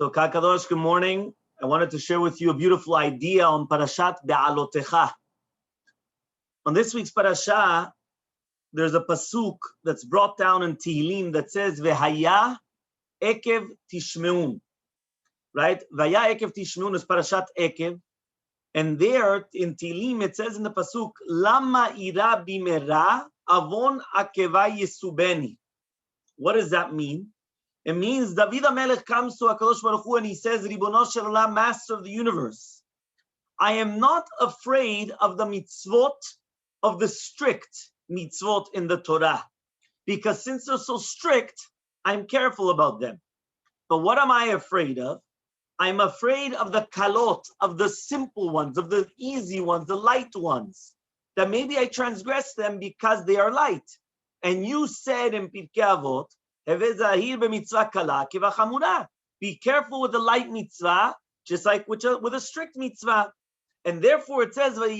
So, Kakadosh, good morning. I wanted to share with you a beautiful idea on Parashat Behaalotecha. On this week's Parasha, there's a pasuk that's brought down in Tehillim that says, V'haya ekev tishmeun. Right? V'haya ekev tishmeun is Parashat Ekev. And there in Tehillim, it says in the pasuk, Lama ira bimera avon akeva yesubeni. What does that mean? It means David HaMelech comes to HaKadosh Baruch Hu and he says, Ribono shel Olam, Master of the universe, I am not afraid of the mitzvot, of the strict mitzvot in the Torah, because since they're so strict, I'm careful about them. But what am I afraid of? I'm afraid of the kalot, of the simple ones, of the easy ones, the light ones, that maybe I transgress them because they are light. And you said in Pirkei Avot, be careful with the light mitzvah, just like with a strict mitzvah. And therefore it says, that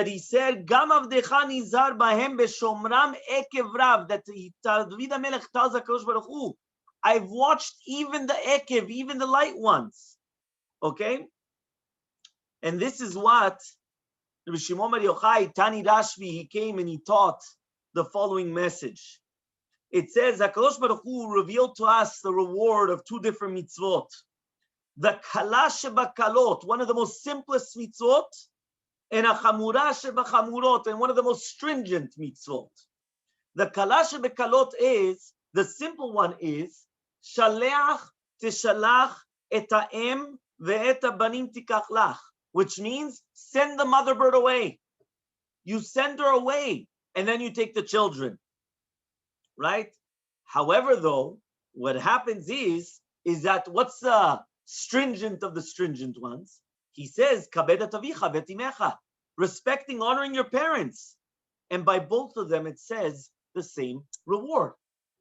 he said, that David HaMelech tells HaKadosh Baruch Hu, I've watched even the ekev, even the light ones. Okay? And this is what Rabbi Shimon Bar Yochai, Tani Rashvi, he came and he taught the following message. It says, HaKadosh Baruch Hu revealed to us the reward of two different mitzvot. The kala shebakalot, one of the most simplest mitzvot, and a chamura shebachamurot, and one of the most stringent mitzvot. The kala shebakalot is, the simple one is, shaleach teshalach et ha'em ve'et habanim tikach lach, which means send the mother bird away. You send her away, and then you take the children. Right? However, though, what happens is that what's the stringent of the stringent ones? He says, Kabedat avicha v'timecha, respecting, honoring your parents. And by both of them, it says the same reward.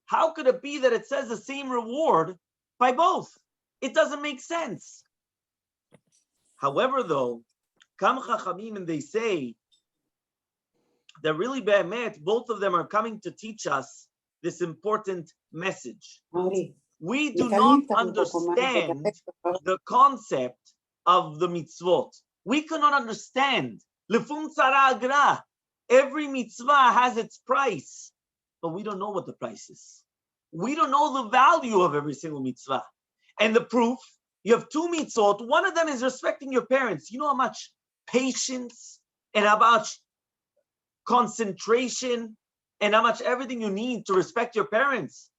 How could it be that it says the same reward by both? It doesn't make sense. However, though, Kam Chachamim, and they say that really, be'emet, both of them are coming to teach us this important message. We do not understand the concept of the mitzvot. We cannot understand. Lefum tzara agra. Every mitzvah has its price, but we don't know what the price is. We don't know the value of every single mitzvah. And the proof, you have two mitzvot. One of them is respecting your parents. You know how much patience and how much concentration and how much everything you need to respect your parents.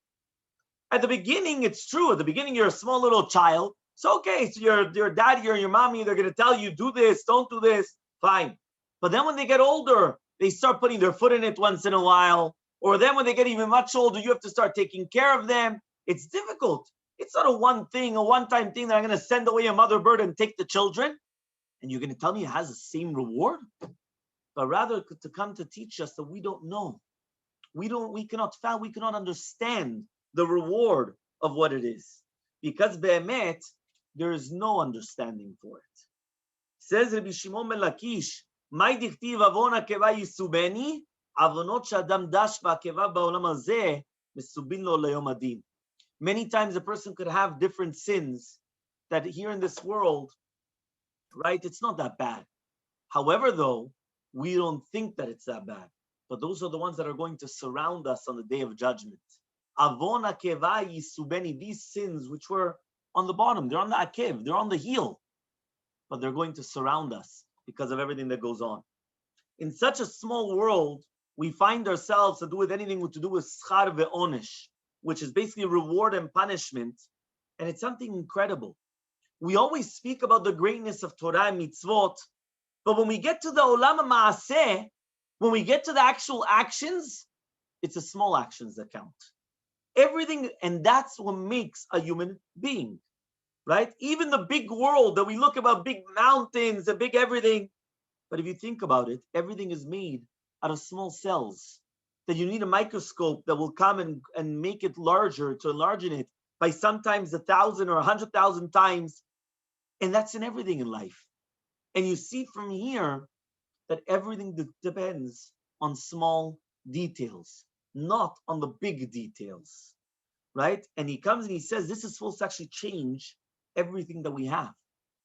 At the beginning, it's true. At the beginning, you're a small little child. So, okay, so your daddy or your mommy, they're going to tell you, do this, don't do this, fine. But then when they get older, they start putting their foot in it once in a while. Or then when they get even much older, you have to start taking care of them. It's difficult. It's not a one-time thing that I'm going to send away a mother bird and take the children. And you're going to tell me it has the same reward? But rather to come to teach us that we don't know. We cannot understand the reward of what it is. Because be'emet, there is no understanding for it. Says Rabbi Shimon ben Lakish, Mai dichtiv avon hakeva yisubeni, avonot she'adam dash v'hakeva ba'olam hazeh, mesubin lo leyom adin. Many times a person could have different sins that here in this world, right, it's not that bad. However, though, we don't think that it's that bad. But those are the ones that are going to surround us on the day of judgment. Avon akeva yisubeni, these sins which were on the bottom, they're on the akev, they're on the heel, but they're going to surround us because of everything that goes on. In such a small world, we find ourselves to do with anything to do with schar ve'onesh, which is basically reward and punishment, and it's something incredible. We always speak about the greatness of Torah and mitzvot, but when we get to the olam ha'maaseh, when we get to the actual actions, it's the small actions that count. Everything, and that's what makes a human being, right? Even the big world that we look about, big mountains, the big everything. But if you think about it, everything is made out of small cells that you need a microscope that will come and make it larger, to enlarge it by sometimes 1,000 or 100,000 times. And that's in everything in life. And you see from here that everything depends on small details, not on the big details. right? And he comes and he says, this is supposed to actually change everything that we have.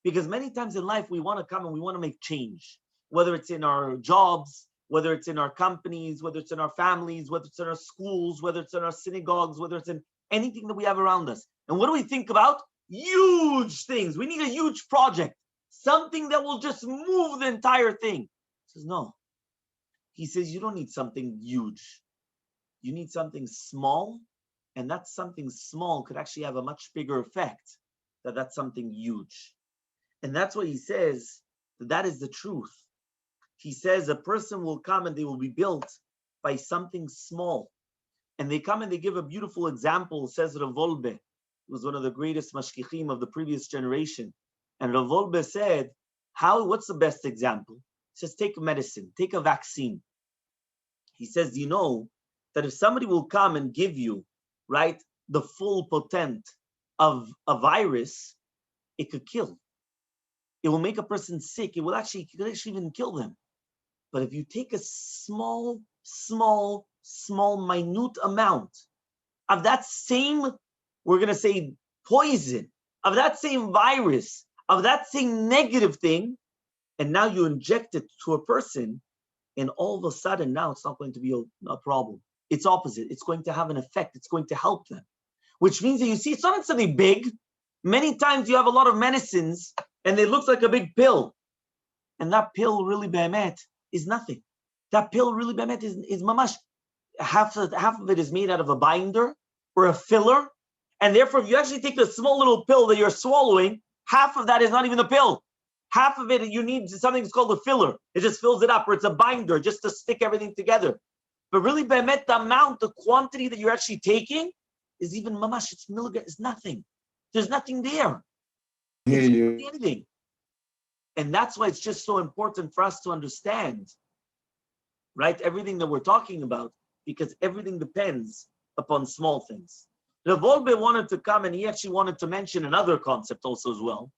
Because many times in life, we want to come and we want to make change, whether it's in our jobs, whether it's in our companies, whether it's in our families, whether it's in our schools, whether it's in our synagogues, whether it's in anything that we have around us. And what do we think about? Huge things. We need a huge project, something that will just move the entire thing. He says, no. He says, you don't need something huge. You need something small, and that something small could actually have a much bigger effect than that's something huge. And that's what he says, that is the truth. He says a person will come and they will be built by something small. And they come and they give a beautiful example, says Rav Wolbe, who was one of the greatest mashkichim of the previous generation. And Rav Wolbe said, what's the best example? He says, take medicine, take a vaccine. He says, you know that if somebody will come and give you, right, the full potent of a virus, it could kill. It will make a person sick. It could actually even kill them. But if you take a small, minute amount of that same, we're going to say poison, of that same virus, of that same negative thing, and now you inject it to a person, and all of a sudden now it's not going to be a problem. It's opposite. It's going to have an effect. It's going to help them. Which means that you see, it's not something big. Many times you have a lot of medicines and it looks like a big pill. And that pill really, behemet, is nothing. That pill really, behemet, is mamash. Half of it is made out of a binder or a filler. And therefore, if you actually take the small little pill that you're swallowing, half of that is not even the pill. Half of it, you need something that's called a filler. It just fills it up, or it's a binder just to stick everything together. But really, behemet, the amount, the quantity that you're actually taking is even mamash, it's milligram, it's nothing. There's nothing there. It's hardly anything. And that's why it's just so important for us to understand, right, everything that we're talking about, because everything depends upon small things. Rav Wolbe wanted to come and he actually wanted to mention another concept also as well.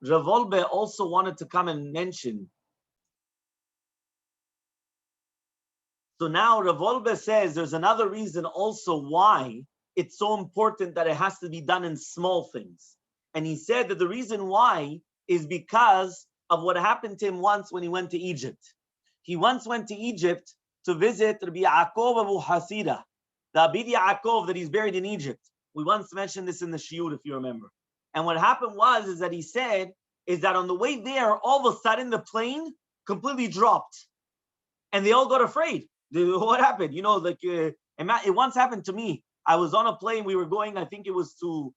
Rav Wolbe also wanted to come and mention. So now Rav Wolbe says there's another reason also why it's so important that it has to be done in small things. And he said that the reason why is because of what happened to him once when he went to Egypt. He once went to Egypt to visit Rabbi Yaakov Abu Hasida, the Abid Yaakov that he's buried in Egypt. We once mentioned this in the Shiur, if you remember. And what happened is that he said, is that on the way there, all of a sudden the plane completely dropped. And they all got afraid. What happened? You know, like it once happened to me. I was on a plane. We were going, I think it was to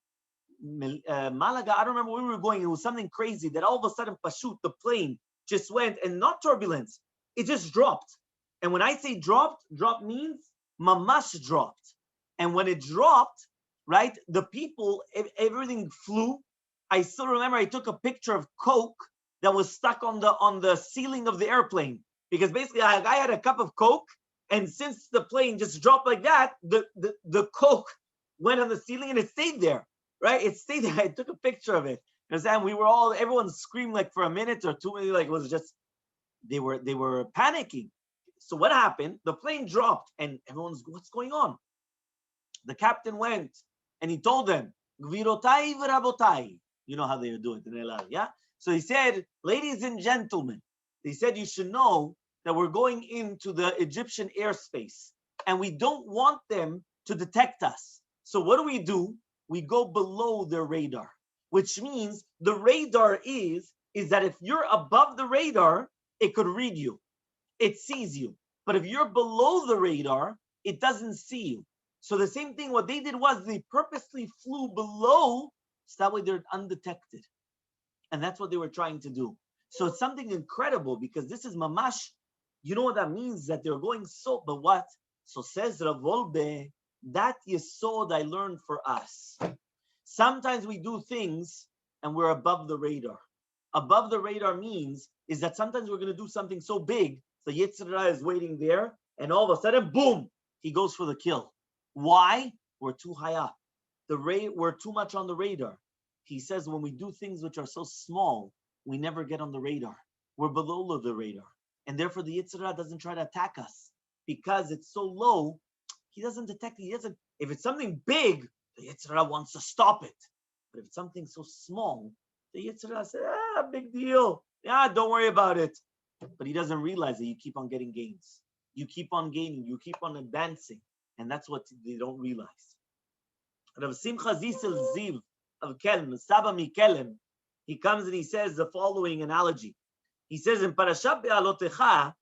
Malaga. I don't remember where we were going. It was something crazy that all of a sudden, pashut, the plane just went, and not turbulence. It just dropped. And when I say dropped, drop means mamash dropped. And when it dropped, right, the people, everything flew. I still remember I took a picture of Coke that was stuck on the ceiling of the airplane, because basically I had a cup of Coke, and since the plane just dropped like that, the Coke went on the ceiling and it stayed there, right? It stayed there. I took a picture of it. And everyone screamed like for a minute or two, like it was just, they were panicking. So what happened? The plane dropped and everyone's, what's going on? The captain went and he told them, Gvirotai v'rabotai. You know how they do it in El Al, yeah? So he said, ladies and gentlemen, he said, you should know that we're going into the Egyptian airspace and we don't want them to detect us. So what do? We go below their radar, which means the radar is that if you're above the radar, it could read you. It sees you. But if you're below the radar, it doesn't see you. So the same thing, what they did was they purposely flew below, so that way they're undetected. And that's what they were trying to do. So it's something incredible, because this is mamash. You know what that means? That they're going so, but what? So says Rav Wolbe, that yesod I learned for us. Sometimes we do things and we're above the radar. Above the radar means is that sometimes we're going to do something so big, the Yetzer Hara is waiting there, and all of a sudden, boom, he goes for the kill. Why? We're too high up. We're too much on the radar. He says when we do things which are so small, we never get on the radar. We're below the radar. And therefore the Yetzer Hara doesn't try to attack us, because it's so low He doesn't detect it. He doesn't. If it's something big, the Yetzer Hara wants to stop it. But if it's something so small, the Yetzer Hara says, big deal. Yeah, don't worry about it. But he doesn't realize that you keep on getting gains. You keep on gaining. You keep on advancing. And that's what they don't realize. Rav Simcha Zisel Ziv of Kelm, Saba Mikelem, he comes and he says the following analogy. He says in Parashat Behaalotecha,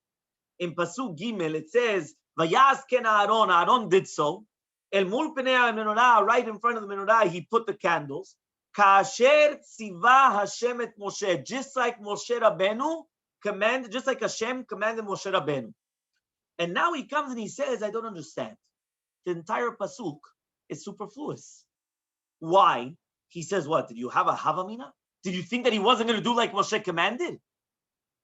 in Pasuk Gimel, it says, Vayas ken Aaron, Aaron did so. El mul penei menorah, right in front of the menorah, he put the candles. Kasher tziva Hashem et Moshe, just like Moshe Rabbeinu commanded, just like Hashem commanded Moshe Rabbeinu. And now he comes and he says, I don't understand. The entire Pasuk is superfluous. Why? He says, what? Did you have a Havamina? Did you think that he wasn't going to do like Moshe commanded?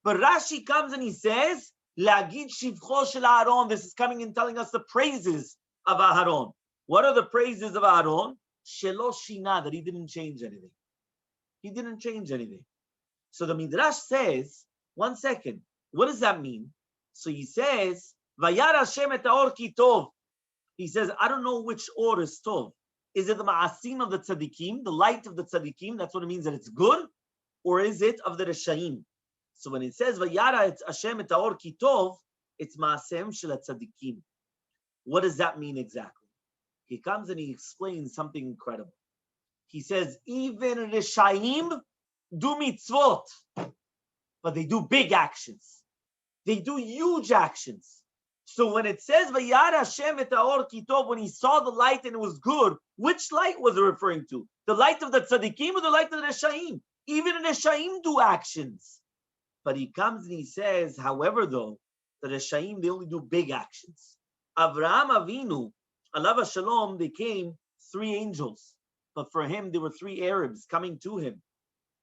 But Rashi comes and he says, Lagid shivcho shel Aaron. This is coming and telling us the praises of Aaron. What are the praises of Aaron? Shelo shina, that he didn't change anything. He didn't change anything. So the Midrash says, one second, what does that mean? So he says, Vayar Hashem et haor ki tov. He says, I don't know which or is tov. Is it the ma'asim of the tzaddikim, the light of the tzaddikim? That's what it means that it's good, or is it of the reshaim? So when it says Vayara Hashem et haor ki tov, it's ma'asem shel tzaddikim. What does that mean exactly? He comes and he explains something incredible. He says even reshaim do mitzvot, but they do big actions. They do huge actions. So when it says Vayara Hashem et haor ki tov, when he saw the light and it was good, which light was it referring to? The light of the tzaddikim or the light of the reshaim? Even the reshaim do actions. But he comes and he says, however, though, the reshaim, they only do big actions. Avraham Avinu, alav shalom, they came 3 angels. But for him, there were 3 Arabs coming to him.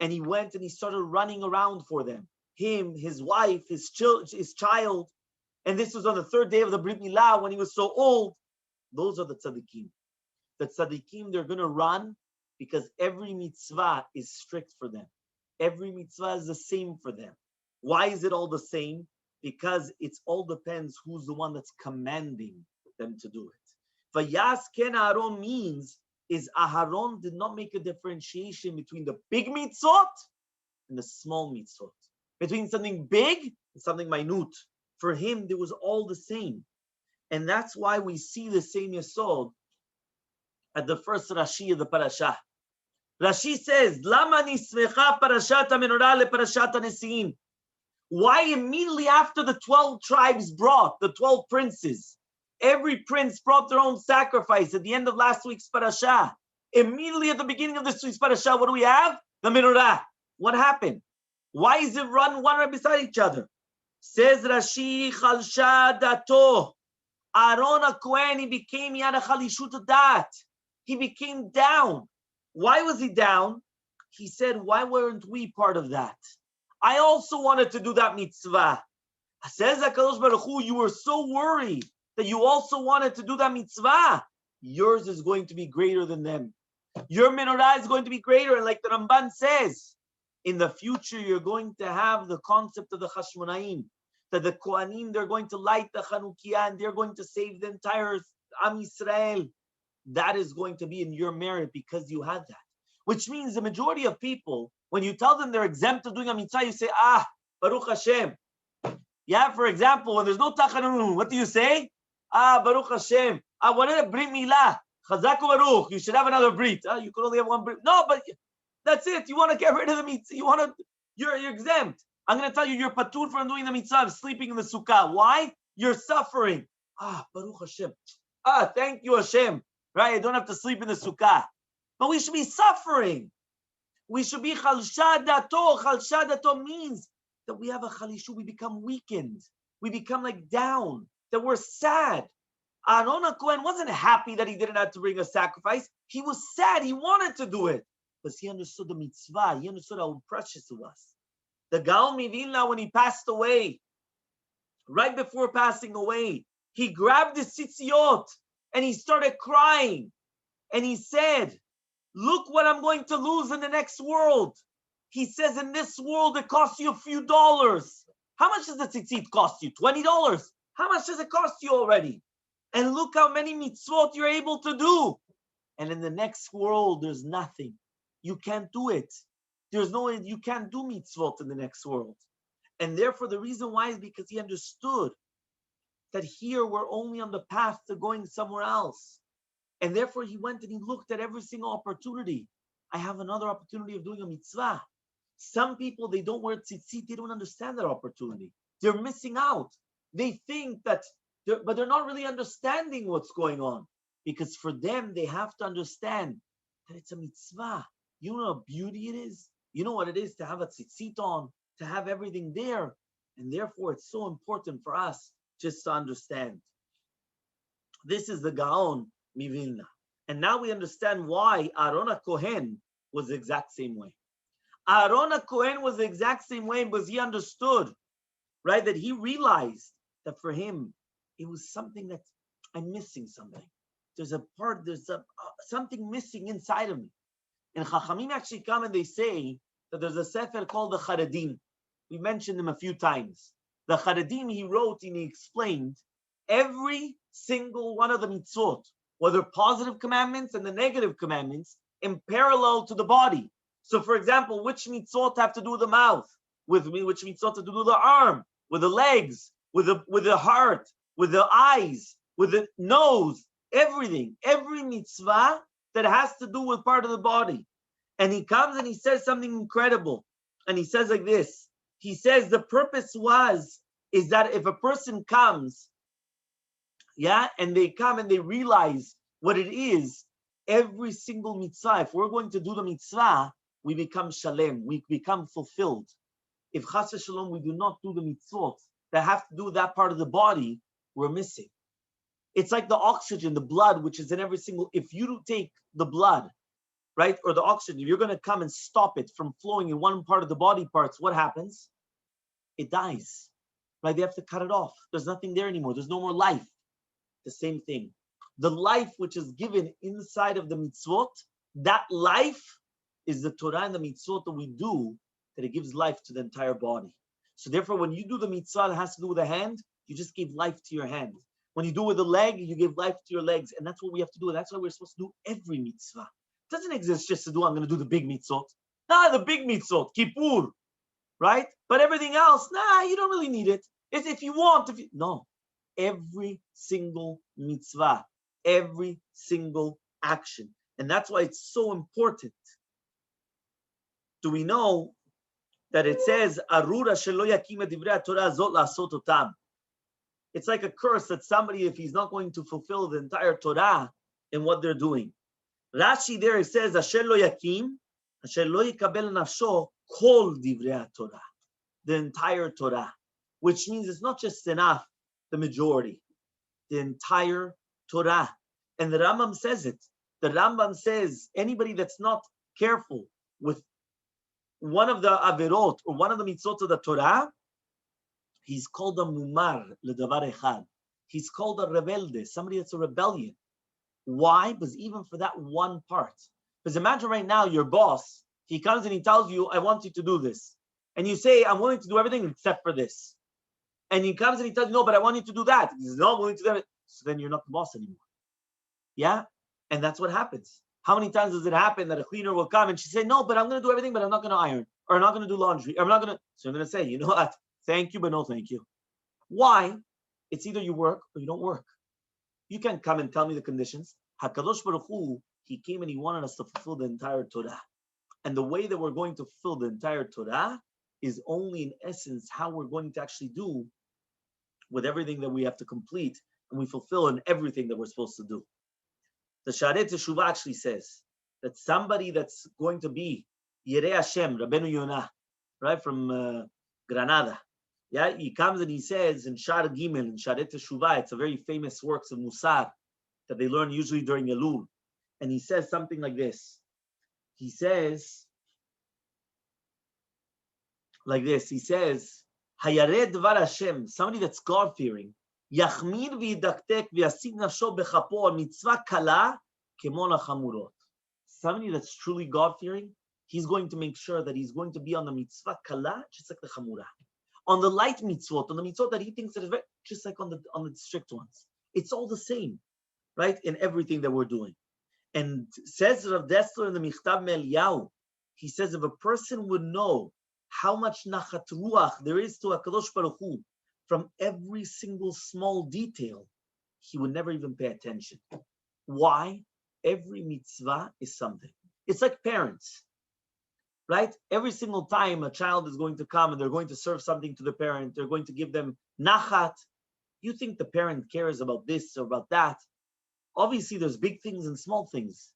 And he went and he started running around for them. Him, his wife, his child. And this was on the 3rd day of the Brit Milah when he was so old. Those are the tzaddikim. The tzaddikim, they're going to run because every mitzvah is strict for them. Every mitzvah is the same for them. Why is it all the same? Because it all depends who's the one that's commanding them to do it. Vayas ken Aaron means is Aharon did not make a differentiation between the big mitzvot and the small mitzvot. Between something big and something minute. For him, there was all the same. And that's why we see the same yesod at the first Rashi of the Parashah. Rashi says, Lama nismecha parashat menorah le parashat nesiim. Why immediately after the 12 tribes brought, the 12 princes, every prince brought their own sacrifice at the end of last week's parashah. Immediately at the beginning of this week's parashah, what do we have? The menorah. What happened? Why is it run one right beside each other? Says Rashi, Chalsha dato. Aaron HaKohen, he became Yad Chalishut Dat. He became down. Why was he down? He said, why weren't we part of that? I also wanted to do that mitzvah. Says HaKadosh Baruch Hu, you were so worried that you also wanted to do that mitzvah. Yours is going to be greater than them. Your menorah is going to be greater. And like the Ramban says, in the future, you're going to have the concept of the Chashmonaim, that the Kohanim, they're going to light the Chanukiah and they're going to save the entire Am Yisrael. That is going to be in your merit because you had that. Which means the majority of people, when you tell them they're exempt of doing a mitzvah, you say, Baruch Hashem. Yeah, for example, when there's no tachanun, what do you say? Baruch Hashem. What is a brit milah? Chazak Baruch. You should have another brit. You could only have one brit. No, but that's it. You want to get rid of the mitzvah. You're exempt. I'm going to tell you, you're patur from doing the mitzvah of sleeping in the sukkah. Why? You're suffering. Baruch Hashem. Thank you, Hashem. Right? I don't have to sleep in the sukkah. But we should be suffering. We should be chalsha dato. Chalsha dato means that we have a chalishu. We become weakened. We become like down. That we're sad. Aaron HaKohen wasn't happy that he didn't have to bring a sacrifice. He was sad. He wanted to do it. Because he understood the mitzvah. He understood how precious it was. The Gaon Mivilna, when he passed away, right before passing away, he grabbed his tzitziot and he started crying. And he said, look what I'm going to lose in the next world. He says, in this world, it costs you a few dollars. How much does the tzitzit cost you? $20. How much does it cost you already? And look how many mitzvot you're able to do. And in the next world, there's nothing. You can't do it. There's no way you can't do mitzvot in the next world. And therefore, the reason why is because he understood that here we're only on the path to going somewhere else. And therefore, he went and he looked at every single opportunity. I have another opportunity of doing a mitzvah. Some people, they don't wear tzitzit, they don't understand that opportunity. They're missing out. They think that, but they're not really understanding what's going on. Because for them, they have to understand that it's a mitzvah. You know how beauty it is? You know what it is to have a tzitzit on, to have everything there. And therefore, it's so important for us just to understand. This is the Gaon Mivilna. And now we understand why Aaron HaKohen was the exact same way. Aaron HaKohen was the exact same way because he understood, right, that he realized that for him, it was something that I'm missing something. There's something missing inside of me. And Chachamim actually come and they say that there's a sefer called the Charedim. We mentioned him a few times. The Charedim, he wrote and he explained every single one of the mitzvot, whether positive commandments and the negative commandments, in parallel to the body. So, for example, which mitzvot have to do with the mouth? Which mitzvot have to do with the arm, with the legs, with the heart, with the eyes, with the nose, everything. Every mitzvah that has to do with part of the body. And he comes and he says something incredible. And he says like this. He says the purpose is that if a person comes, and they come and they realize what it is, every single mitzvah, if we're going to do the mitzvah, we become shalem, we become fulfilled. If chas v'shalom, we do not do the mitzvot that have to do with that part of the body, we're missing. It's like the oxygen, the blood, which is in every single, if you take the blood, right, or the oxygen, you're going to come and stop it from flowing in one part of the body parts, what happens? It dies, right? They have to cut it off. There's nothing there anymore. There's no more life. The same thing. The life which is given inside of the mitzvot, that life is the Torah and the mitzvot that we do, that it gives life to the entire body. So therefore, when you do the mitzvah that has to do with the hand, you just give life to your hand. When you do with the leg, you give life to your legs. And that's what we have to do. That's why we're supposed to do every mitzvah. It doesn't exist just to do, I'm going to do the big mitzvot. The big mitzvot, kippur, right? But everything else, you don't really need it. It's if you want. No. Every single mitzvah, every single action. And that's why it's so important. Do we know that it says, Arura shelo yakim et divrei Torah zot la'asot otam. It's like a curse that somebody, if he's not going to fulfill the entire Torah in what they're doing. Rashi there, it says, Asher lo yakim, asher lo yikabel nafsho kol divrei Torah. The entire Torah. Which means it's not just enough, the majority, the entire Torah. And the Rambam says it. The Rambam says anybody that's not careful with one of the averot or one of the mitzvot of the Torah, he's called a mumar ledavar echad. He's called a rebelde, somebody that's a rebellion. Why? Because even for that one part. Because imagine right now your boss, he comes and he tells you, I want you to do this. And you say, I'm willing to do everything except for this. And he comes and he tells you, no, but I want you to do that. He's not willing to do it. So then you're not the boss anymore. Yeah? And that's what happens. How many times does it happen that a cleaner will come and she say, no, but I'm going to do everything, but I'm not going to iron. Or I'm not going to do laundry. Or I'm not going to. So I'm going to say, you know what? Thank you, but no thank you. Why? It's either you work or you don't work. You can't come and tell me the conditions. HaKadosh Baruch Hu, he came and he wanted us to fulfill the entire Torah. And the way that we're going to fulfill the entire Torah is only in essence how we're going to actually do with everything that we have to complete and we fulfill in everything that we're supposed to do. The Sharet Teshuvah actually says that somebody that's going to be Yirei Hashem, Rabbeinu Yonah, right, from Granada, he comes and he says in Shar Gimel, in Sharet Teshuvah, it's a very famous works of Musar that they learn usually during Elul, and he says something like this. He says, Hayared Dvar Hashem, somebody that's God-fearing, Yachmir v'yidaktek v'yasig nafsho bechapo mitzvah kala kemo lachamurot. Somebody that's truly God-fearing, he's going to make sure that he's going to be on the mitzvah kala, just like the chamura. On the light mitzvot, on the mitzvot that he thinks that is very, just like on the strict ones. It's all the same, right? In everything that we're doing. And says Rav Dessler in the Michtav Me'Eliyahu, he says if a person would know how much nachat ruach there is to HaKadosh Baruch Hu from every single small detail, he would never even pay attention. Why? Every mitzvah is something. It's like parents, right? Every single time a child is going to come and they're going to serve something to the parent, they're going to give them nachat. You think the parent cares about this or about that? Obviously, there's big things and small things,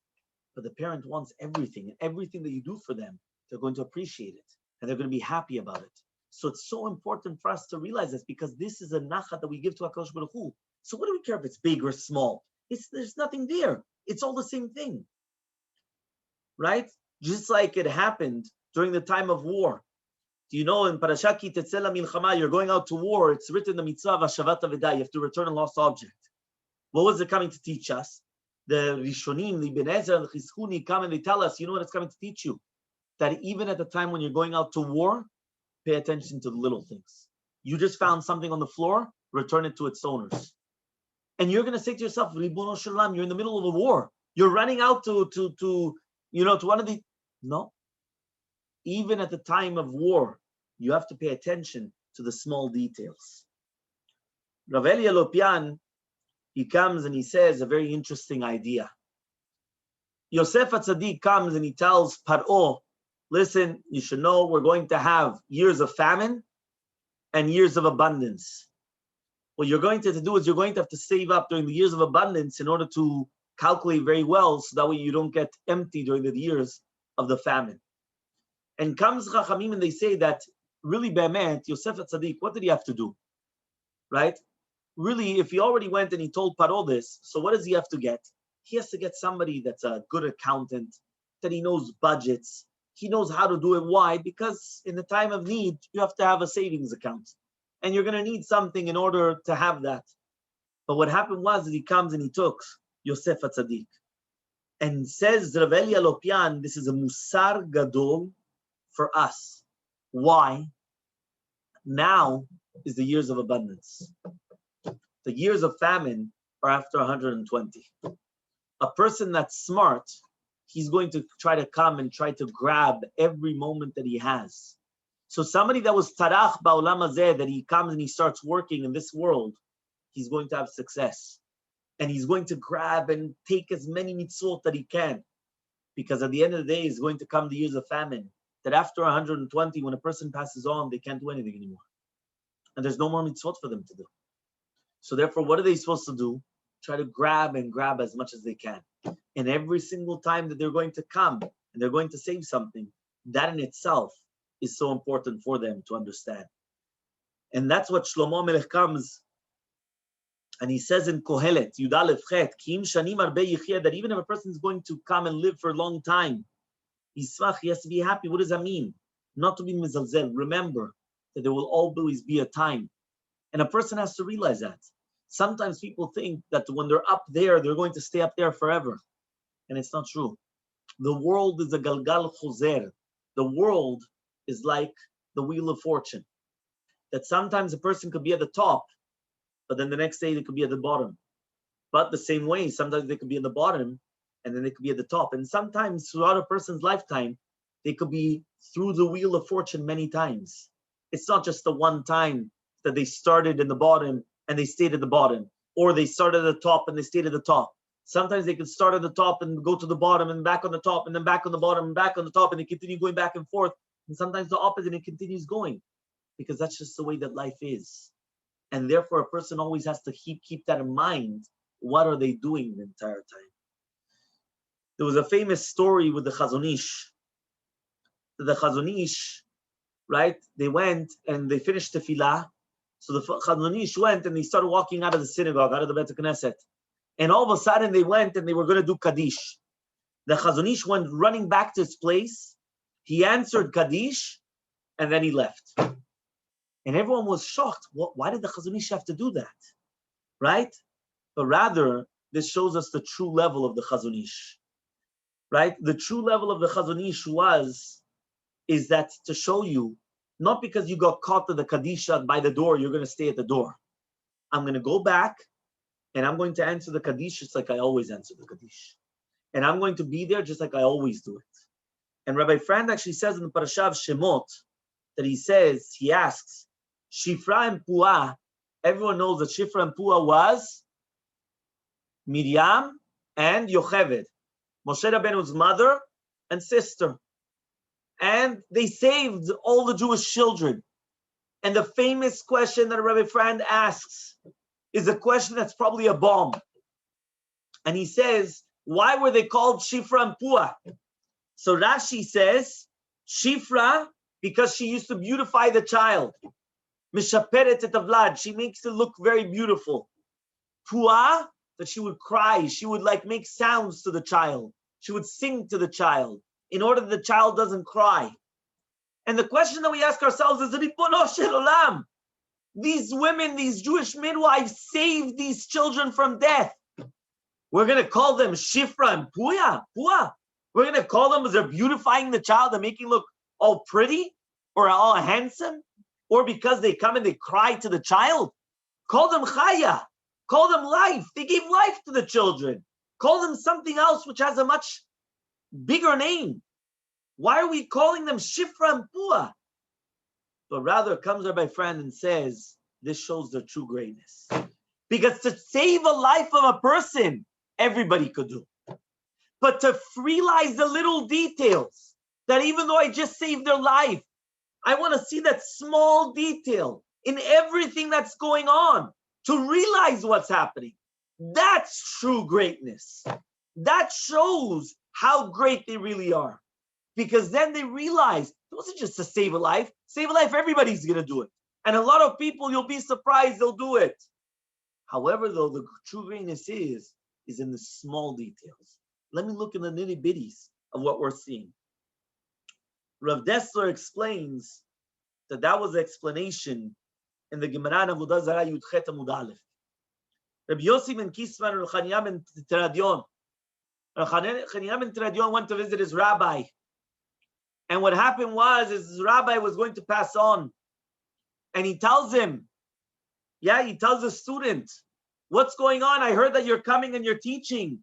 but the parent wants everything, and everything that you do for them, they're going to appreciate it, and they're going to be happy about it. So it's so important for us to realize this, because this is a nachat that we give to HaKadosh Baruch Hu. So what do we care if it's big or small? There's nothing there. It's all the same thing, right? Just like it happened during the time of war. Do you know in Parashat Ki Tetzeh LaMilchama, you're going out to war, it's written the mitzvah of Hashavat Avidah, you have to return a lost object. What was it coming to teach us? The Rishonim, the Ibn Ezra, and the Chizkuni come and they tell us, you know what it's coming to teach you? That even at the time when you're going out to war, pay attention to the little things. You just found something on the floor, return it to its owners. And you're going to say to yourself, Ribono Shel Olam, you're in the middle of a war. You're running out to one of the... No. Even at the time of war, you have to pay attention to the small details. Rav Eli Lopian, he comes and he says a very interesting idea. Yosef HaTzadik comes and he tells Paro, listen, you should know we're going to have years of famine and years of abundance. What you're going to have to do is you're going to have to save up during the years of abundance in order to calculate very well, so that way you don't get empty during the years of the famine. And comes Chachamim and they say that really, Be'emet, Yosef HaTzadik, what did he have to do? Right? Really, if he already went and he told Paro this, so what does he have to get? He has to get somebody that's a good accountant, that he knows budgets, he knows how to do it. Why? Because in the time of need, you have to have a savings account. And you're going to need something in order to have that. But what happened was that he comes and he took Yosef HaTzadik. And says Rav Eli Lopian, this is a musar gadol for us. Why? Now is the years of abundance. The years of famine are after 120. A person that's smart, he's going to try to come and try to grab every moment that he has. So somebody that was tarach ba'olam hazeh, that he comes and he starts working in this world, he's going to have success. And he's going to grab and take as many mitzvot that he can. Because at the end of the day, is going to come the years of famine. That after 120, when a person passes on, they can't do anything anymore. And there's no more mitzvot for them to do. So therefore, what are they supposed to do? Try to grab and grab as much as they can. And every single time that they're going to come and they're going to save something, that in itself is so important for them to understand. And that's what Shlomo Melech comes and he says in Kohelet, Yud Aleph Chet, Ki im shanim arbe yichya, that even if a person is going to come and live for a long time, he has to be happy. What does that mean? Not to be mizalzel. Remember that there will always be a time. And a person has to realize that. Sometimes people think that when they're up there, they're going to stay up there forever. And it's not true. The world is a galgal chozer. The world is like the wheel of fortune. That sometimes a person could be at the top, but then the next day they could be at the bottom. But the same way, sometimes they could be at the bottom, and then they could be at the top. And sometimes throughout a person's lifetime, they could be through the wheel of fortune many times. It's not just the one time that they started in the bottom and they stayed at the bottom, or they started at the top and they stayed at the top. Sometimes they could start at the top and go to the bottom and back on the top and then back on the bottom and back on the top, and they continue going back and forth. And sometimes the opposite, it continues going, because that's just the way that life is. And therefore, a person always has to keep that in mind. What are they doing the entire time? There was a famous story with the Chazon Ish. The Chazon Ish, right? They went and they finished tefillah. So the Chazon Ish went and they started walking out of the synagogue, out of the Beit Knesset. And all of a sudden they went and they were going to do Kaddish. The Chazon Ish went running back to his place. He answered Kaddish and then he left. And everyone was shocked. Why did the Chazon Ish have to do that? Right? But rather, this shows us the true level of the Chazon Ish. Right? The true level of the Chazon Ish is that to show you, not because you got caught at the Kaddish by the door, you're going to stay at the door. I'm going to go back And I'm going to answer the Kaddish just like I always answer the Kaddish. And I'm going to be there just like I always do it. And Rabbi Frand actually says in the Parashat of Shemot that he asks, Shifra and Puah, everyone knows that Shifra and Puah was Miriam and Yocheved, Moshe Rabbeinu's mother and sister. And they saved all the Jewish children. And the famous question that Rabbi Frand asks is a question that's probably a bomb. And he says, why were they called Shifra and Puah? So Rashi says, Shifra, because she used to beautify the child. Mishaperet et avlad, she makes it look very beautiful. Puah, that she would cry, she would like make sounds to the child. She would sing to the child in order that the child doesn't cry. And the question that we ask ourselves is, Ribono shel olam, these women, these Jewish midwives saved these children from death. We're going to call them Shifra and Puah. We're going to call them as they're beautifying the child and making look all pretty or all handsome, or because they come and they cry to the child. Call them Chaya. Call them life. They gave life to the children. Call them something else which has a much bigger name. Why are we calling them Shifra and Puah? But rather comes Rabbi Frand and says, this shows their true greatness. Because to save a life of a person, everybody could do. But to realize the little details, that even though I just saved their life, I want to see that small detail in everything that's going on, to realize what's happening. That's true greatness. That shows how great they really are. Because then they realize it wasn't just to save a life. Save a life, everybody's going to do it. And a lot of people, you'll be surprised, they'll do it. However, though, the true greatness is in the small details. Let me look in the nitty-bitties of what we're seeing. Rav Dessler explains that was the explanation in the Gemara in Avodah Zarah Yud Chet Amud Aleph. Rabbi Yossi ben Kisman and Chania ben Teradion. Chania ben Teradion went to visit his rabbi. And what happened was, his rabbi was going to pass on. And he tells him, he tells the student, what's going on? I heard that you're coming and you're teaching.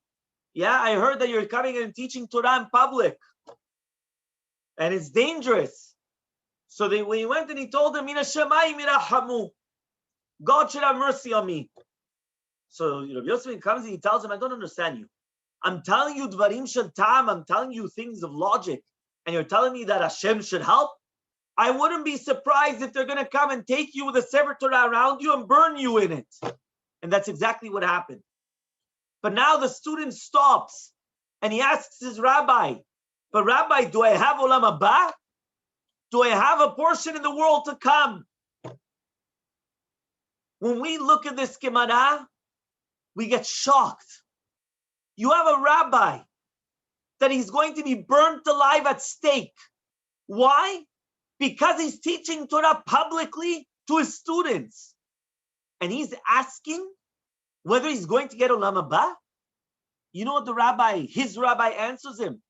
I heard that you're coming and teaching Torah in public. And it's dangerous. So when he went and he told him, Mina Shamayim irahamu, God should have mercy on me. So Rabbi Yosef comes and he tells him, I don't understand you. I'm telling you dvarim shel ta'am, I'm telling you things of logic. And you're telling me that Hashem should help? I wouldn't be surprised if they're going to come and take you with a Sefer Torah around you and burn you in it. And that's exactly what happened. But now the student stops and he asks his rabbi, but Rabbi, do I have Olam Haba? Do I have a portion in the world to come? When we look at this Gemara, we get shocked. You have a rabbi that he's going to be burnt alive at stake. Why? Because he's teaching Torah publicly to his students. And he's asking whether he's going to get Olam Haba. You know what his rabbi answers him?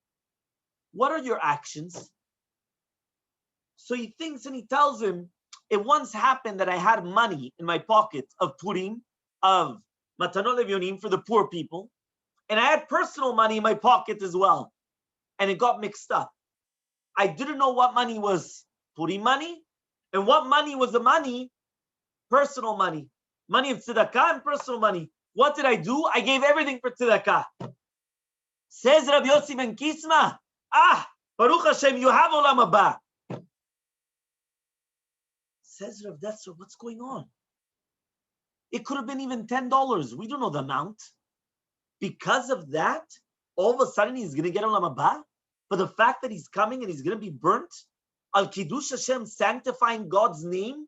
What are your actions? So he thinks and he tells him, it once happened that I had money in my pocket of Purim, of Matanot Levionim for the poor people, and I had personal money in my pocket as well. And it got mixed up. I didn't know what money was Purim money, and what money was the money, personal money. Money of tzedakah and personal money. What did I do? I gave everything for tzedakah. Says Rabbi Yossi ben Kisma, Baruch Hashem, you have Olam Haba. Says Rav Dessler, what's going on? It could have been even $10. We don't know the amount. Because of that, all of a sudden he's going to get Olam Haba. But the fact that he's coming and he's going to be burnt, Al Kiddush Hashem, sanctifying God's name,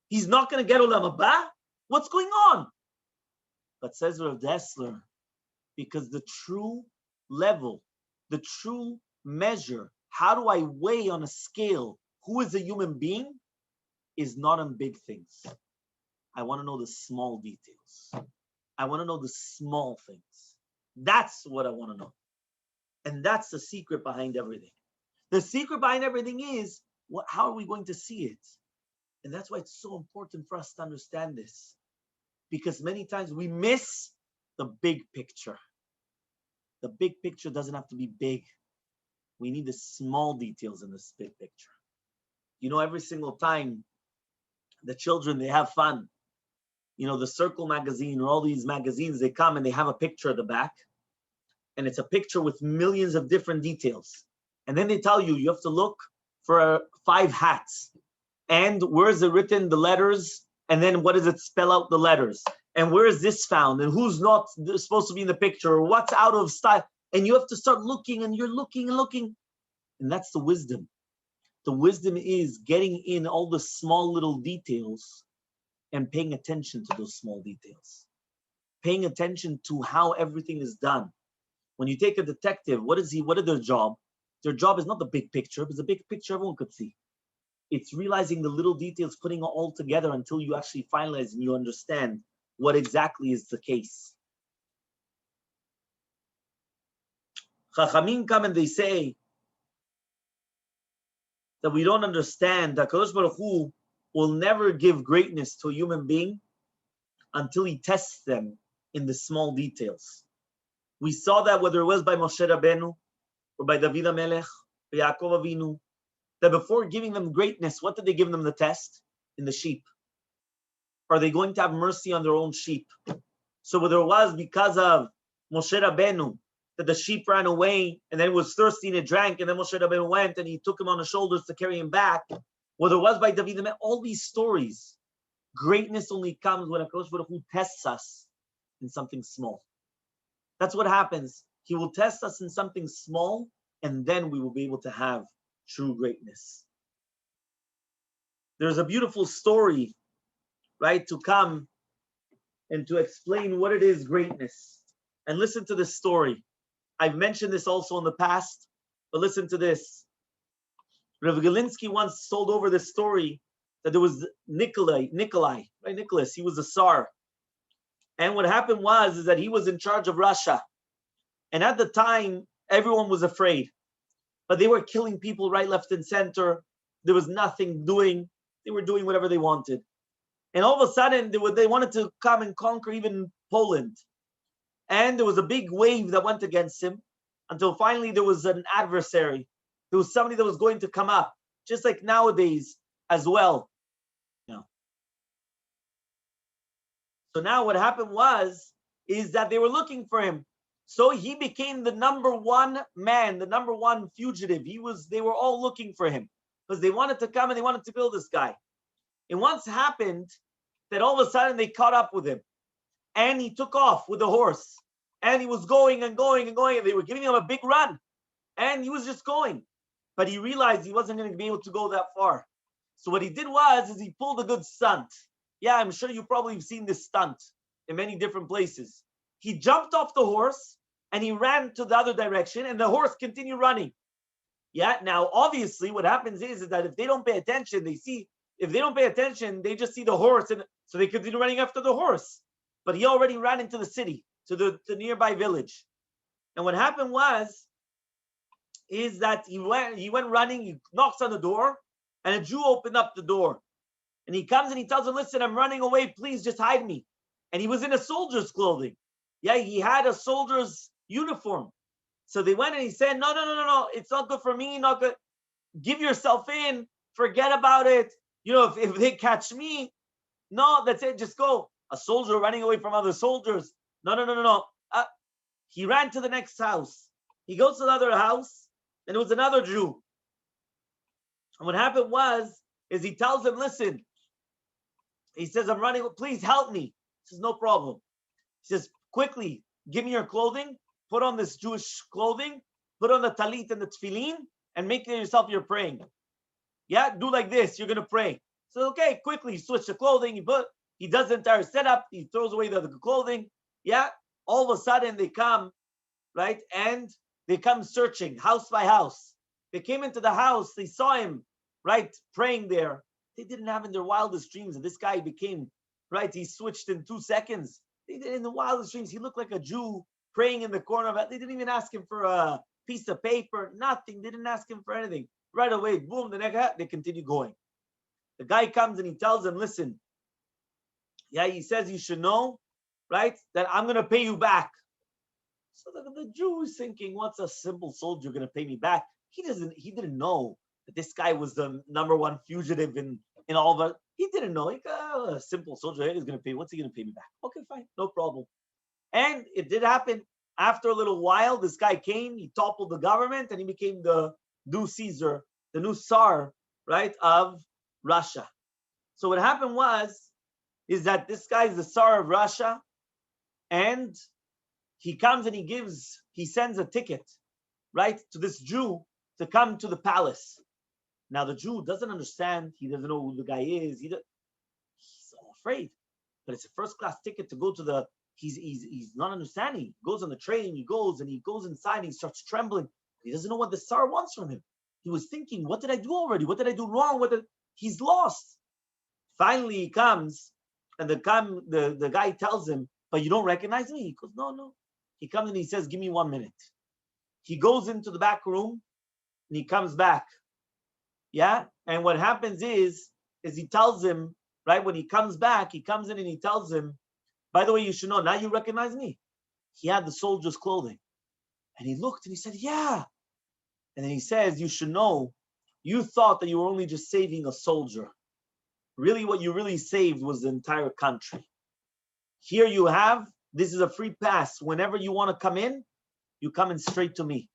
he's not going to get Olam Haba? What's going on? But says Rav Dessler, because the true level, the true measure, how do I weigh on a scale who is a human being, is not on big things. I want to know the small details. I want to know the small things. That's what I want to know. And that's the secret behind everything. The secret behind everything is, how are we going to see it? And that's why it's so important for us to understand this. Because many times we miss the big picture. The big picture doesn't have to be big. We need the small details in this big picture. Every single time the children, they have fun. The Circle magazine or all these magazines, they come and they have a picture at the back. And it's a picture with millions of different details. And then they tell you, you have to look for 5 hats. And where is it written, the letters? And then what does it spell out, the letters? And where is this found? And who's not supposed to be in the picture? Or what's out of style? And you have to start looking, and you're looking and looking. And that's the wisdom. The wisdom is getting in all the small little details and paying attention to those small details. Paying attention to how everything is done. When you take a detective, what is their job? Their job is not the big picture, because the big picture everyone could see. It's realizing the little details, putting it all together until you actually finalize and you understand what exactly is the case. Chachamim come and they say that we don't understand that Kadosh Baruch Hu will never give greatness to a human being until he tests them in the small details. We saw that whether it was by Moshe Rabbeinu or by David HaMelech, by Yaakov Avinu, that before giving them greatness, what did they give them the test? In the sheep. Are they going to have mercy on their own sheep? So whether it was because of Moshe Rabbeinu, that the sheep ran away and then it was thirsty and it drank, and then Moshe Rabbeinu went and he took him on his shoulders to carry him back, whether it was by David HaMelech, all these stories, greatness only comes when HaKadosh Baruch Hu tests us in something small. That's what happens. He will test us in something small, and then we will be able to have true greatness. There's a beautiful story, right, to come and to explain what it is greatness. And listen to this story. I've mentioned this also in the past, but listen to this. Rav Galinsky once told over this story that there was Nikolai, right? Nicholas, he was a Tsar. And what happened is that he was in charge of Russia. And at the time, everyone was afraid. But they were killing people right, left, and center. There was nothing doing. They were doing whatever they wanted. And all of a sudden, they wanted to come and conquer even Poland. And there was a big wave that went against him until finally there was an adversary. There was somebody that was going to come up, just like nowadays as well. So now what happened is that they were looking for him. So he became the number one man, the number one fugitive. They were all looking for him because they wanted to come and they wanted to kill this guy. And once happened that all of a sudden they caught up with him and he took off with the horse and he was going and going and going, and they were giving him a big run and he was just going, but he realized he wasn't going to be able to go that far. So what he did is he pulled a good stunt. Yeah, I'm sure you probably have seen this stunt in many different places. He jumped off the horse and he ran to the other direction, and the horse continued running. Yeah, now obviously what happens is that if they don't pay attention, they just see the horse, and so they continue running after the horse. But he already ran into the city, to the nearby village. And what happened is that he went running, he knocks on the door, and a Jew opened up the door. And he comes and he tells him, listen, I'm running away, please just hide me. And he was in a soldier's clothing. Yeah, he had a soldier's uniform. So they went and he said, no, it's not good for me, not good. Give yourself in, forget about it. If they catch me, no, that's it, just go. A soldier running away from other soldiers. No. He ran to the next house. He goes to the other house, and it was another Jew. And what happened is he tells him, listen, he says, I'm running, please help me. He says, no problem. He says, quickly, give me your clothing, put on this Jewish clothing, put on the talit and the tefillin, and make yourself you're praying. Yeah, do like this, you're going to pray. So, okay, quickly, switch the clothing, he does the entire setup, he throws away the clothing. Yeah, all of a sudden they come, right, and they come searching, house by house. They came into the house, they saw him, right, praying there. They didn't have in their wildest dreams that this guy became, right, he switched in 2 seconds. They did in the wildest dreams. He looked like a Jew praying in the corner of it. They didn't even ask him for a piece of paper, nothing. They didn't ask him for anything. Right away, boom, the next, they continue going. The guy comes and he tells them, listen, yeah, he says you should know, right? That I'm going to pay you back. So the Jew is thinking, what's a simple soldier going to pay me back? He didn't know that this guy was the number one fugitive in all of it. He didn't know. Like, a simple soldier is going to pay. What's he going to pay me back? Okay, fine, no problem. And it did happen. After a little while, this guy came, he toppled the government, and he became the new Caesar, the new Tsar, right, of Russia. So what happened is that this guy is the Tsar of Russia, and he comes and he sends a ticket, right, to this Jew to come to the palace. Now the Jew doesn't understand. He doesn't know who the guy is. He's all afraid. But it's a first class ticket to go to the. He's not understanding. He goes on the train. He goes inside. And he starts trembling. He doesn't know what the Tsar wants from him. He was thinking, what did I do already? What did I do wrong? He's lost. Finally, he comes, and the guy tells him, "But you don't recognize me?" He goes, "No." He comes and he says, "Give me 1 minute." He goes into the back room, and he comes back. Yeah, and what happens is he tells him, right, when he comes back, he comes in and he tells him, "By the way, you should know, now you recognize me." He had the soldier's clothing. And he looked and he said, "Yeah." And then he says, "You should know, you thought that you were only just saving a soldier. Really, what you really saved was the entire country. Here you have, this is a free pass. Whenever you want to come in, you come in straight to me.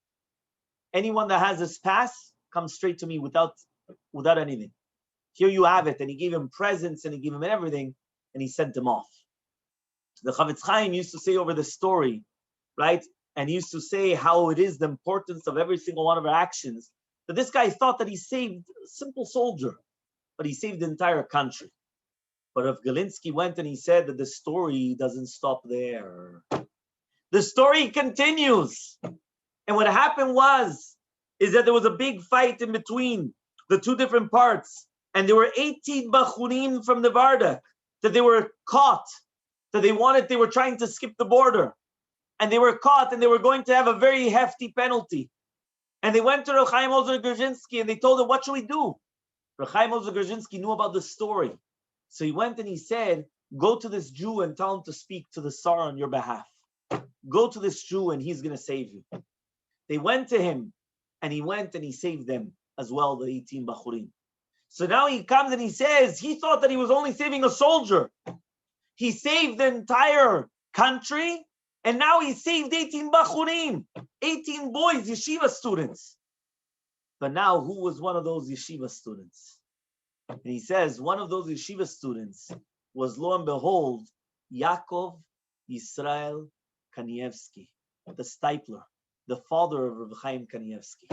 Anyone that has this pass, comes straight to me without anything. Here you have it." And he gave him presents and he gave him everything, and he sent him off. The Chavetz Chaim used to say over the story, right? And he used to say how it is the importance of every single one of our actions. That this guy thought that he saved a simple soldier, but he saved the entire country. But Rav Galinsky went and he said that the story doesn't stop there. The story continues. And what happened is that there was a big fight in between the two different parts. And there were 18 Bachurim from the Vardak that they were caught, that they were trying to skip the border. And they were caught and they were going to have a very hefty penalty. And they went to Reb Chaim Ozer Grzinski and they told him, "What should we do?" Reb Chaim Ozer Grzinski knew about the story. So he went and he said, "Go to this Jew and tell him to speak to the Tsar on your behalf. Go to this Jew and he's going to save you." They went to him and he went and he saved them as well, the 18 Bachurim. So now he comes and he says, he thought that he was only saving a soldier. He saved the entire country, and now he saved 18 Bachurim, 18 boys, yeshiva students. But now who was one of those yeshiva students? And he says one of those yeshiva students was, lo and behold, Yaakov Yisrael Kanievsky, the Stipler, the father of Reb Chaim Kanievsky.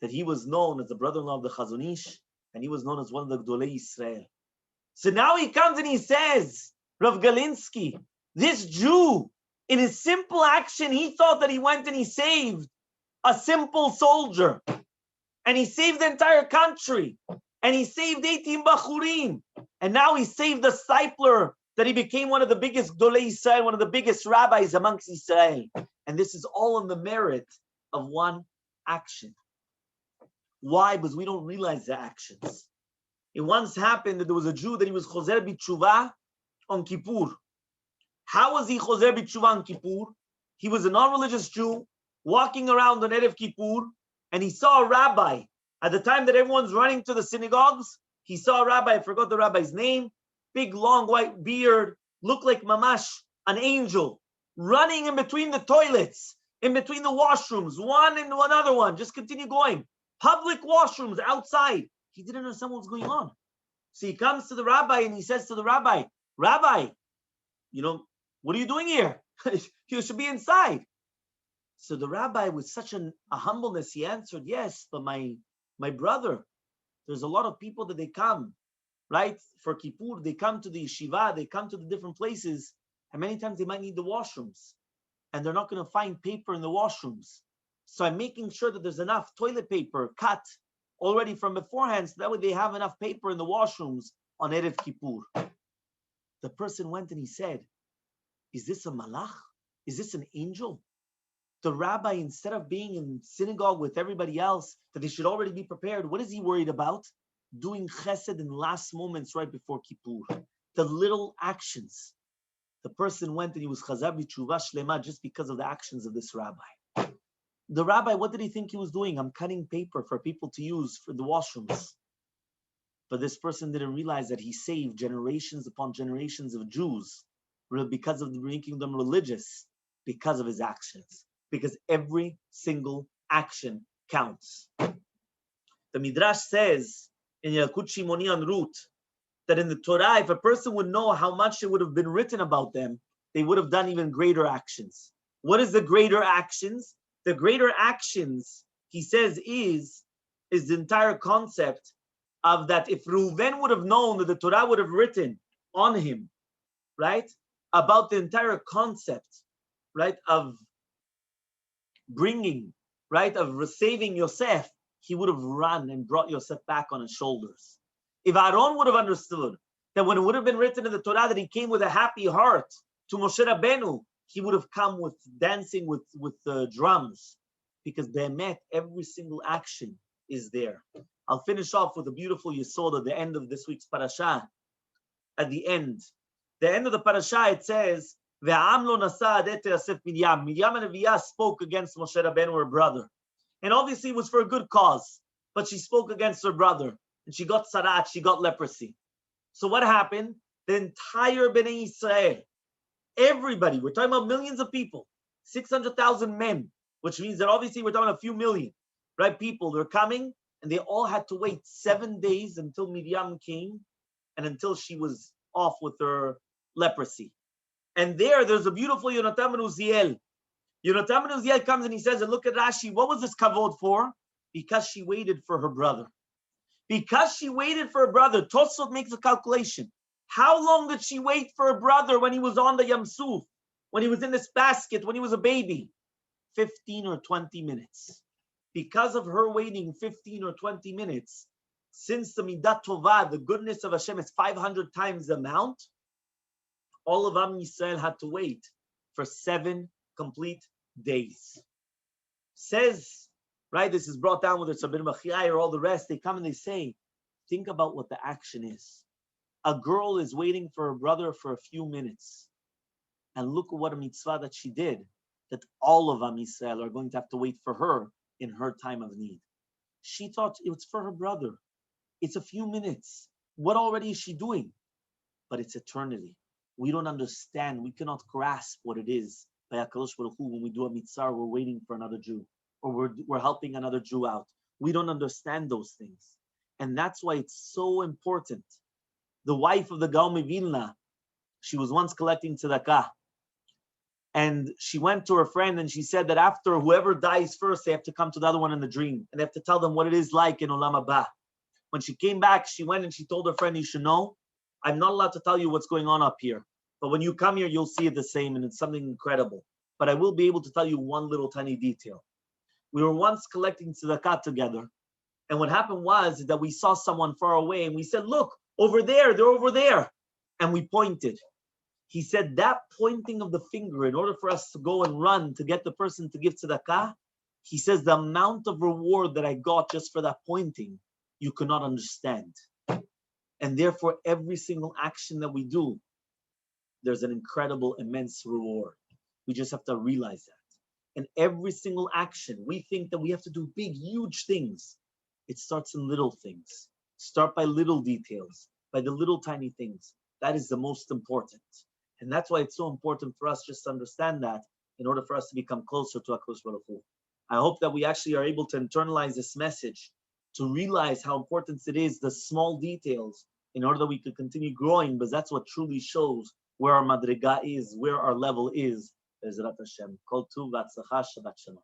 That he was known as the brother-in-law of the Chazon Ish, and he was known as one of the Gdolei Yisrael. So now he comes and he says, Rav Galinsky, this Jew, in his simple action, he thought that he went and he saved a simple soldier. And he saved the entire country. And he saved 18 Bachurim. And now he saved the Stipler, that he became one of the biggest Gdolei Yisrael, one of the biggest rabbis amongst Israel. And this is all on the merit of one action. Why? Because we don't realize the actions. It once happened that there was a Jew that he was Choser B'Tshuva on Kippur. How was he Choser B'Tshuva on Kippur? He was a non-religious Jew walking around on Erev Kippur, and he saw a rabbi. At the time that everyone's running to the synagogues, he saw a rabbi, I forgot the rabbi's name, big long white beard, looked like mamash, an angel, running in between the toilets, in between the washrooms, one and another one, just continue going. Public washrooms outside. He didn't understand what was going on. So he comes to the rabbi and he says to the rabbi, "Rabbi, what are you doing here? You should be inside." So the rabbi, with such a humbleness, he answered, "Yes, but my brother, there's a lot of people that they come, right? For Kippur, they come to the yeshiva, they come to the different places, and many times they might need the washrooms. And they're not going to find paper in the washrooms. So I'm making sure that there's enough toilet paper cut already from beforehand, so that way they have enough paper in the washrooms on Erev Kippur." The person went and he said, "Is this a malach? Is this an angel?" The rabbi, instead of being in synagogue with everybody else, that they should already be prepared, what is he worried about? Doing chesed in last moments right before Kippur. The little actions. The person went and he was chazar b'tshuva shlema just because of the actions of this rabbi. The rabbi, what did he think he was doing? I'm cutting paper for people to use for the washrooms. But this person didn't realize that he saved generations upon generations of Jews because of making them religious, because of his actions. Because every single action counts. The Midrash says in Yalkut Shimoni on Ruth that in the Torah, if a person would know how much it would have been written about them, they would have done even greater actions. What is the greater actions? The greater actions, he says, is the entire concept of that if Reuven would have known that the Torah would have written on him, right, about the entire concept, right, of bringing, right, of saving Yosef, he would have run and brought Yosef back on his shoulders. If Aaron would have understood that when it would have been written in the Torah that he came with a happy heart to Moshe Rabbeinu, he would have come with dancing with drums, because Be'emet, every single action is there. I'll finish off with a beautiful yesod at the end of this week's parasha. At the end of the parasha, it says, "Ve'am lo nasa adet Yosef Miriam." Miriam and Aviyah spoke against Moshe Rabbeinu, her brother, and obviously it was for a good cause. But she spoke against her brother, and she got sarat, she got leprosy. So what happened? The entire Bnei Israel, everybody, we're talking about millions of people, 600,000 men, which means that obviously we're talking a few million, right? People, they're coming. And they all had to wait 7 days until Miriam came and until she was off with her leprosy. And there's a beautiful Yonatan ben Uziel. Yonatan ben Uziel comes and he says, and look at Rashi, what was this kavod for? Because she waited for her brother. Because she waited for her brother. Tosfot makes a calculation. How long did she wait for her brother when he was on the Yam Suf, when he was in this basket, when he was a baby? 15 or 20 minutes. Because of her waiting 15 or 20 minutes, since the Midat Tovah, the goodness of Hashem, is 500 times the amount, all of Am Yisrael had to wait for 7 complete days. Says, right, this is brought down with the Sabir Machiyai or all the rest, they come and they say, think about what the action is. A girl is waiting for her brother for a few minutes. And look at what a mitzvah that she did, that all of Am Yisrael are going to have to wait for her in her time of need. She thought it was for her brother. It's a few minutes. What already is she doing? But it's eternity. We don't understand. We cannot grasp what it is. By HaKadosh Baruch Hu, when we do a mitzvah, we're waiting for another Jew, or we're helping another Jew out. We don't understand those things. And that's why it's so important. The wife of the Gaon of Vilna, she was once collecting tzedakah. And she went to her friend and she said that after whoever dies first, they have to come to the other one in the dream. And they have to tell them what it is like in Olam Haba. When she came back, she went and she told her friend, you should know, I'm not allowed to tell you what's going on up here. But when you come here, you'll see it the same and it's something incredible. But I will be able to tell you one little tiny detail. We were once collecting tzedakah together. And what happened was that we saw someone far away and we said, look, over there, they're over there. And we pointed. He said that pointing of the finger, in order for us to go and run to get the person to give tzedakah, he says the amount of reward that I got just for that pointing, you cannot understand. And therefore, every single action that we do, there's an incredible, immense reward. We just have to realize that. And every single action, we think that we have to do big, huge things. It starts in little things. Start by little details, by the little tiny things. That is the most important. And that's why it's so important for us just to understand that in order for us to become closer to HaKadosh Baruch Hu. I hope that we actually are able to internalize this message, to realize how important it is, the small details, in order that we could continue growing, because that's what truly shows where our madriga is, where our level is. Bezrat Hashem. Kol tuv v'atzlacha, Shabbat Shalom.